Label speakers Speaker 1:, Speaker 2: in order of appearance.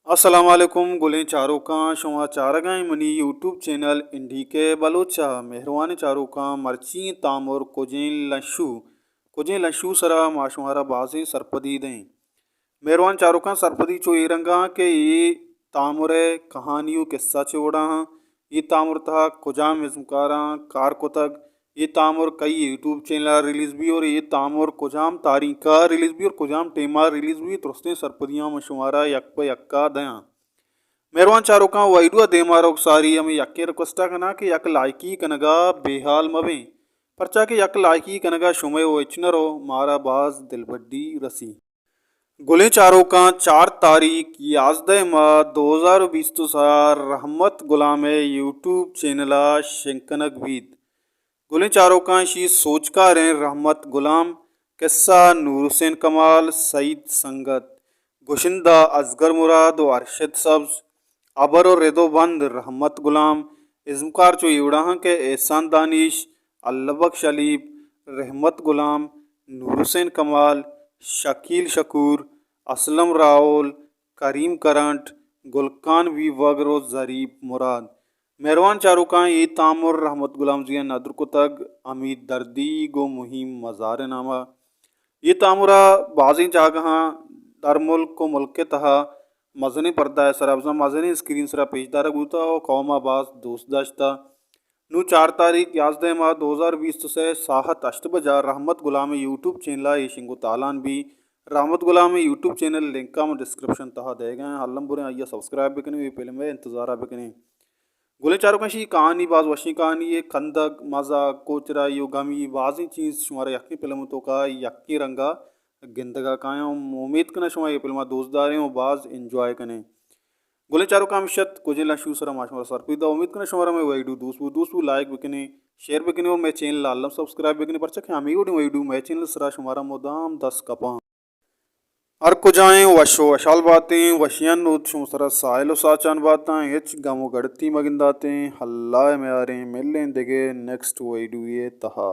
Speaker 1: अस्सलाम वालेकुम गुलें चारों का शुमा चारगाई मनी यूट्यूब चैनल इंडी के बलोचा मेहरबान चारों का मर्ची तामुर कुजें लशु सरा माशुमारा बाजी सरपदी दें मेहरबान चारों का सरपदी चो ये रंगा के ये तामुरे कहानियों किस्सा चोड़ा ये तामुर था कुजाम इज़मकारा कार कोतक ये तामुर कई यूट्यूब चैनल रिलीज भी और ये तामुर कुजाम तारीखा रिलीज भी और कुजाम टेमा रिलीज भी तुरस्ते सरपदियाँ मशुमारा यक पे यक्का दया मेहरबान चारों का वाइडुआ दे मारो सारी हमें यक्के रिक्वेस्टा कना कि यक लायकी कनगा बेहाल मवे परचा के यक लायकी कनगा शुमे वो इचनरो मारा बाज दिलबड्डी रसी गुले चारों का 4 तारीख याजद माह 2020 तो सार रहमत गुलाम यूट्यूब चैनला शिंकनक बीत गुले चारों का शी सोच का रहे रहमत गुलाम किस्सा नूर हुसैन कमाल सईद संगत गुशिंदा असगर मुराद व अरशद सब्ज अबर और रेदोबंद रहमत गुलाम इज़मकार चो युड़ा के एहसान दानिश अल्लबक शलीब रहमत गुलाम नूर हुसैन कमाल शकील शकूर असलम राओल करीम करंट गुलकान वी वगरो जरीब मुराद मेहरबान चारों का ये तामुर रहमत गुलाम जिया नदर को तग अमीद दर्दी गो मुहिम मज़ार नामा ये तामुरा बाजी जागहाँ दर मुल्क को मुल्क के तहा मजनी पर्दा सरा मजनी स्क्रीन सरा पेशदार गुता और कौमा बाज दोस्त दाश्ता नु 4 तारीख याजद माह 2020 से साहत अष्ट बजा रहमत गुलाम यूट्यूब चैनल ये शिंगो तालान भी रहमत गुलाम यूट्यूब चैनल लिंक का डिस्क्रिप्शन तहा दे गए हल्लम बुरे आइए सब्सक्राइब भी करें पहले में इंतज़ार भी करें गुले चारों का शी कहानी बाज वशी कहानी ये खंदक मजा कोचरा यो गमी बाजी चीज़ शुमारा यक्की फिल्म तो का यक्की रंगा गिंदगा का उम्मीद करना शुमा ये फिल्म दोस्तदार हैं बाज इंजॉय करें गुले चारों का मिशत कुजिला शू सरा माशमारा सरपीदा उम्मीद करना शुमारा में वही दोस्तों लाइक बिकने शेयर बिकने और मैं चैनल आलम सब्सक्राइब बिकने पर चखे हमें वही मैं चैनल सरा शुमारा मुदाम 10 कपा हर कुजाएं वशो वशाल बातें वशियन उच्छुम सरा साहिलो साचान बातें हिच गमो गड़ती मगिंदातें हल्ला में आ रहे मिल लें देगे नेक्स्ट वही ये तहा।